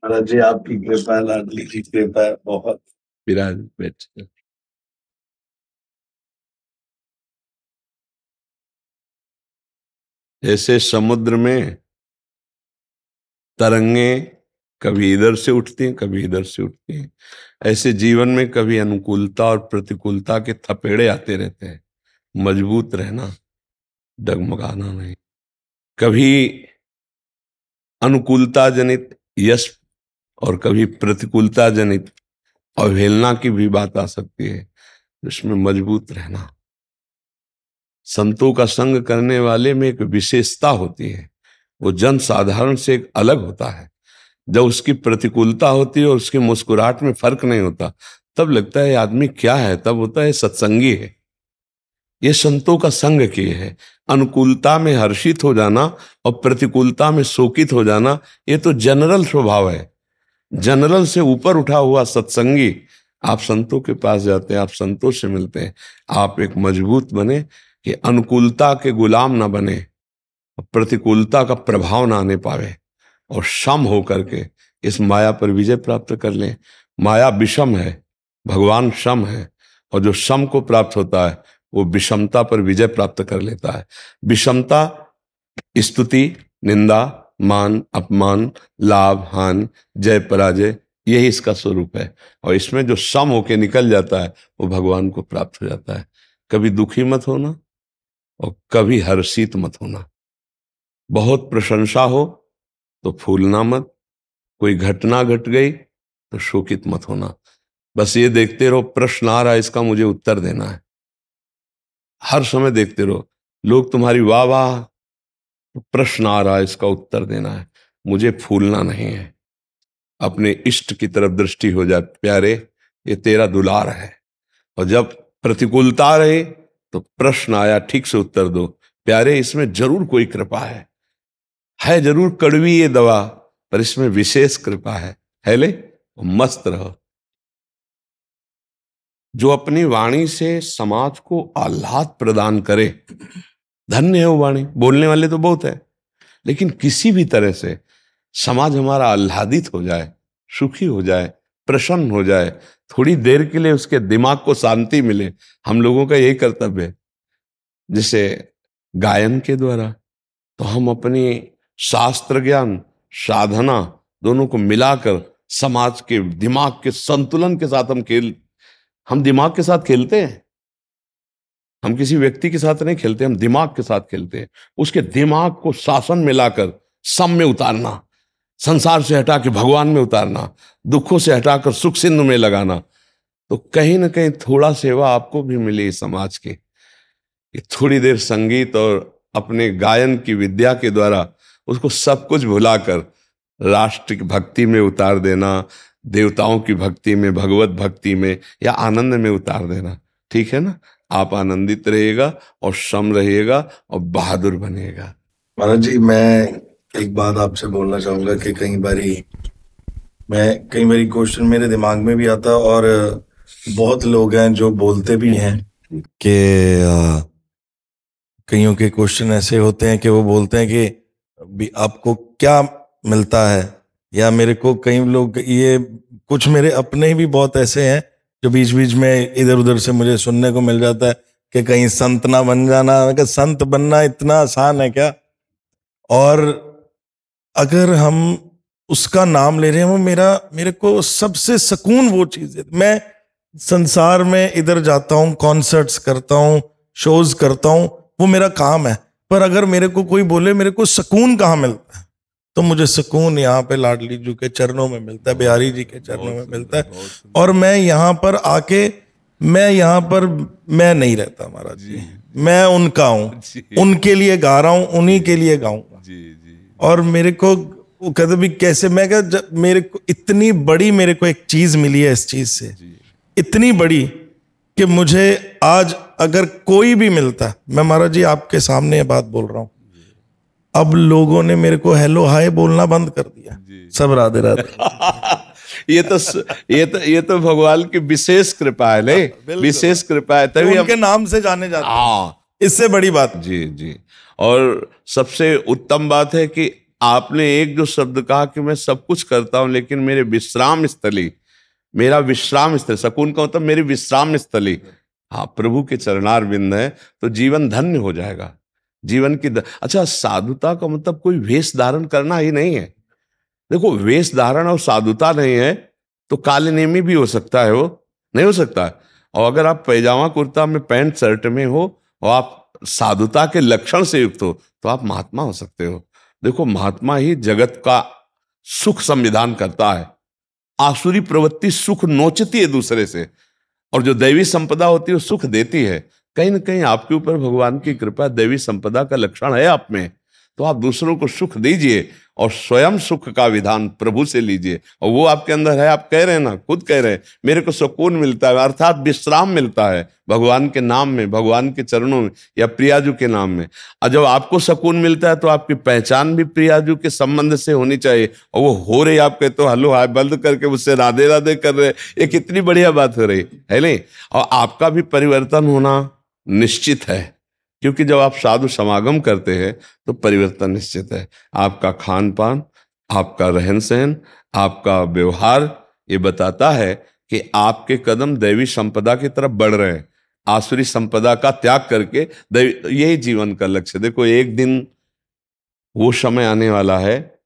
महाराज जी आपकी कृपा है, लाडली की कृपा है बहुत। विराज बैठ। जैसे समुद्र में तरंगे कभी इधर से उठती हैं कभी इधर से उठती हैं, ऐसे जीवन में कभी अनुकूलता और प्रतिकूलता के थपेड़े आते रहते हैं। मजबूत रहना, डगमगाना नहीं। कभी अनुकूलता जनित यश और कभी प्रतिकूलता जनित अवहेलना की भी बात आ सकती है, इसमें मजबूत रहना। संतों का संग करने वाले में एक विशेषता होती है, वो जन साधारण से एक अलग होता है। जब उसकी प्रतिकूलता होती है और उसकी मुस्कुराहट में फर्क नहीं होता, तब लगता है ये आदमी क्या है, तब होता है सत्संगी है। ये संतों का संग किए है। अनुकूलता में हर्षित हो जाना और प्रतिकूलता में शोकित हो जाना, ये तो जनरल स्वभाव है। जनरल से ऊपर उठा हुआ सत्संगी, आप संतों के पास जाते हैं, आप संतों से मिलते हैं, आप एक मजबूत बने कि अनुकूलता के गुलाम ना बने, प्रतिकूलता का प्रभाव ना आने पावे, और सम होकर के इस माया पर विजय प्राप्त कर लें। माया विषम है, भगवान सम है, और जो सम को प्राप्त होता है वो विषमता पर विजय प्राप्त कर लेता है। विषमता स्तुति, निंदा, मान, अपमान, लाभ, हानि, जय, पराजय, यही इसका स्वरूप है। और इसमें जो सम होके निकल जाता है वो भगवान को प्राप्त हो जाता है। कभी दुखी मत होना और कभी हर्षित मत होना। बहुत प्रशंसा हो तो फूलना मत, कोई घटना घट गई तो शोकित मत होना। बस ये देखते रहो, प्रश्न आ रहा है, इसका मुझे उत्तर देना है। हर समय देखते रहो, लोग तुम्हारी वाह वाह, तो प्रश्न आ रहा है, इसका उत्तर देना है। मुझे फूलना नहीं है। अपने इष्ट की तरफ दृष्टि हो जाए, प्यारे ये तेरा दुलार है। और जब प्रतिकूलता रहे तो प्रश्न आया, ठीक से उत्तर दो, प्यारे इसमें जरूर कोई कृपा है जरूर कड़वी ये दवा, पर इसमें विशेष कृपा है ले, मस्त रहो। जो अपनी वाणी से समाज को आह्लाद प्रदान करे, धन्य है वो वाणी। बोलने वाले तो बहुत है, लेकिन किसी भी तरह से समाज हमारा आह्लादित हो जाए, सुखी हो जाए, प्रसन्न हो जाए, थोड़ी देर के लिए उसके दिमाग को शांति मिले, हम लोगों का यही कर्तव्य है। जैसे गायन के द्वारा तो हम अपनी शास्त्र ज्ञान, साधना दोनों को मिलाकर समाज के दिमाग के संतुलन के साथ हम दिमाग के साथ खेलते हैं। हम किसी व्यक्ति के साथ नहीं खेलते, हम दिमाग के साथ खेलते हैं। उसके दिमाग को शासन में लाकर सम में उतारना, संसार से हटा के भगवान में उतारना, दुखों से हटाकर सुख सिंधु में लगाना। तो कहीं ना कहीं थोड़ा सेवा आपको भी मिली समाज की। थोड़ी देर संगीत और अपने गायन की विद्या के द्वारा उसको सब कुछ भुलाकर राष्ट्र की भक्ति में उतार देना, देवताओं की भक्ति में, भगवत भक्ति में या आनंद में उतार देना। ठीक है ना? आप आनंदित रहिएगा और सम रहिएगा और बहादुर बनिएगा। महाराज जी मैं एक बात आपसे बोलना चाहूंगा कि कई बारी क्वेश्चन मेरे दिमाग में भी आता है, और बहुत लोग हैं जो बोलते भी हैं कि कईयों के क्वेश्चन ऐसे होते हैं कि वो बोलते हैं कि आपको क्या मिलता है, या मेरे को कई लोग, ये कुछ मेरे अपने भी बहुत ऐसे हैं जो बीच बीच में इधर उधर से मुझे सुनने को मिल जाता है कि कहीं संत ना बन जाना। मैं कहता, संत बनना इतना आसान है क्या? और अगर हम उसका नाम ले रहे हैं, वो मेरे को सबसे सुकून वो चीज है। मैं संसार में इधर जाता हूँ, कॉन्सर्ट्स करता हूँ, शोज करता हूँ, वो मेरा काम है। पर अगर मेरे को कोई बोले मेरे को सुकून कहाँ मिलता है, तो मुझे सुकून यहाँ पे लाडली जी के चरणों में मिलता है, बिहारी जी के चरणों में मिलता है। और मैं यहाँ पर आके, मैं नहीं रहता महाराज जी, मैं उनका हूँ, उनके लिए गा रहा हूँ, उन्हीं के लिए गाऊंगा। और मेरे को वो कहते भी कैसे, मैं क्या, मेरे को इतनी बड़ी, मेरे को एक चीज मिली है इस चीज से, इतनी बड़ी कि मुझे आज अगर कोई भी मिलता, मैं महाराज जी आपके सामने ये बात बोल रहा हूं, अब लोगों ने मेरे को हेलो हाय बोलना बंद कर दिया, सब राधे राधे। ये तो भगवान की विशेष कृपा है, ले विशेष कृपा है, तभी उनके नाम से जाने जाते हैं। इससे बड़ी बात। जी जी। और सबसे उत्तम बात है कि आपने एक जो शब्द कहा कि मैं सब कुछ करता हूं लेकिन मेरे विश्राम स्थली, मेरा विश्राम स्थल, सकून का मतलब मेरी विश्राम स्थली हाँ प्रभु के चरणार बिंद है, तो जीवन धन्य हो जाएगा। जीवन की अच्छा, साधुता का मतलब कोई वेश धारण करना ही नहीं है। देखो, वेश धारण और साधुता नहीं है तो काले नेमी भी हो सकता है, वो नहीं हो सकता है। और अगर आप पैजामा कुर्ता में पैंट शर्ट में हो और आप साधुता के लक्षण से युक्त हो तो आप महात्मा हो सकते हो। देखो, महात्मा ही जगत का सुख संविधान करता है। आसुरी प्रवृत्ति सुख नोचती है दूसरे से, और जो दैवी संपदा होती है वो सुख देती है। कहीं ना कहीं आपके ऊपर भगवान की कृपा, दैवी संपदा का लक्षण है आप में, तो आप दूसरों को सुख दीजिए और स्वयं सुख का विधान प्रभु से लीजिए। और वो आपके अंदर है, आप कह रहे हैं ना, खुद कह रहे हैं मेरे को सुकून मिलता है, अर्थात विश्राम मिलता है भगवान के नाम में, भगवान के चरणों में या प्रियाजू के नाम में। और जब आपको सुकून मिलता है तो आपकी पहचान भी प्रियाजू के संबंध से होनी चाहिए। और वो हो रही, आप कहते हो हलो हाय बंद करके मुझसे राधे राधे कर रहे, ये कितनी बढ़िया बात हो रही है नहीं। और आपका भी परिवर्तन होना निश्चित है, क्योंकि जब आप साधु समागम करते हैं तो परिवर्तन निश्चित है। आपका खान पान, आपका रहन सहन, आपका व्यवहार ये बताता है कि आपके कदम दैवी संपदा की तरफ बढ़ रहे हैं। आसुरी संपदा का त्याग करके दैवी, यही जीवन का लक्ष्य। देखो, एक दिन वो समय आने वाला है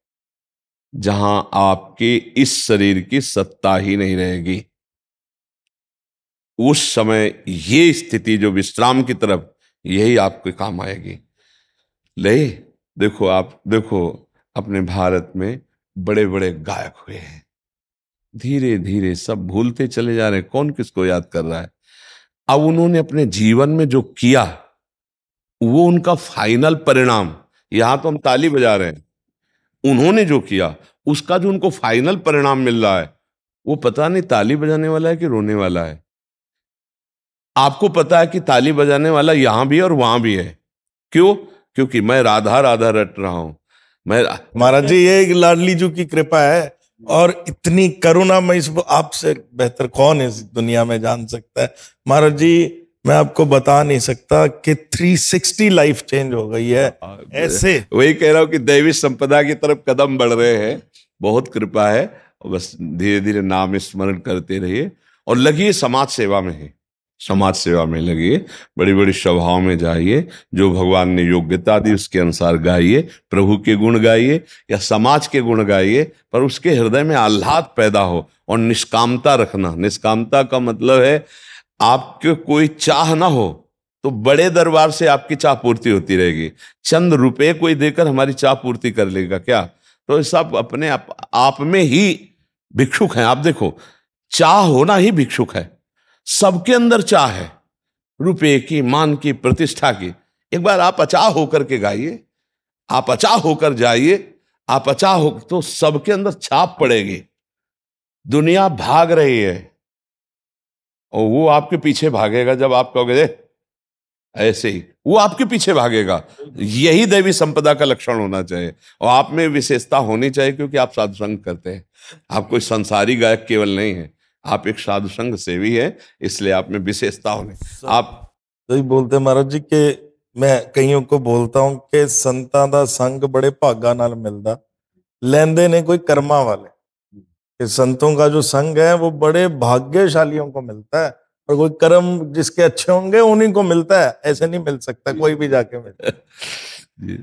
जहां आपके इस शरीर की सत्ता ही नहीं रहेगी। उस समय ये स्थिति जो विश्राम की तरफ, यही आपके काम आएगी। ले देखो, आप देखो अपने भारत में बड़े बड़े गायक हुए हैं, धीरे धीरे सब भूलते चले जा रहे हैं, कौन किसको याद कर रहा है। अब उन्होंने अपने जीवन में जो किया वो उनका फाइनल परिणाम, यहां तो हम ताली बजा रहे हैं, उन्होंने जो किया उसका जो उनको फाइनल परिणाम मिल रहा है, वो पता नहीं ताली बजाने वाला है कि रोने वाला है। आपको पता है कि ताली बजाने वाला यहां भी है और वहां भी है। क्यों? क्योंकि मैं राधा राधा रट रहा हूं। मैं महाराज जी, ये एक लाडली जी की कृपा है और इतनी करुणा, मैं इस आपसे बेहतर कौन इस दुनिया में जान सकता है। महाराज जी, मैं आपको बता नहीं सकता कि 360 लाइफ चेंज हो गई है। ऐसे वही कह रहा हूं कि दैवी संपदा की तरफ कदम बढ़ रहे हैं, बहुत कृपा है। बस धीरे धीरे नाम स्मरण करते रहिए और लगिए समाज सेवा में ही, समाज सेवा में लगिए, बड़ी बड़ी सभाओं में जाइए, जो भगवान ने योग्यता दी उसके अनुसार गाइए, प्रभु के गुण गाइए या समाज के गुण गाइए, पर उसके हृदय में आह्लाद पैदा हो और निष्कामता रखना। निष्कामता का मतलब है आपके कोई चाह ना हो तो बड़े दरबार से आपकी चाह पूर्ति होती रहेगी। चंद रुपए कोई देकर हमारी चाह पूर्ति कर लेगा क्या? तो सब अपने आप में ही भिक्षुक हैं। आप देखो, चाह होना ही भिक्षुक है। सबके अंदर चाह है, रुपए की, मान की, प्रतिष्ठा की। एक बार आप अचाह होकर के गाइए, आप अचाह होकर जाइए, आप अचाह हो तो सबके अंदर छाप पड़ेगी। दुनिया भाग रही है और वो आपके पीछे भागेगा। जब आप कहोगे ऐसे ही, वो आपके पीछे भागेगा। यही दैवी संपदा का लक्षण होना चाहिए और आप में विशेषता होनी चाहिए, क्योंकि आप साधु संग करते हैं। आप कोई संसारी गायक केवल नहीं है, आप एक साधु संग सेवी है, इसलिए आप में विशेषता होने। आप तो बोलते महाराज जी के, मैं कईयों को बोलता हूं कि संतां दा संग बड़े भागा नाल मिलदा, लेंदे ने कोई कर्मा वाले। कि संतों का जो संग है वो बड़े भाग्यशालियों को मिलता है, और कोई कर्म जिसके अच्छे होंगे उन्हीं को मिलता है, ऐसे नहीं मिल सकता कोई भी जाके मिले।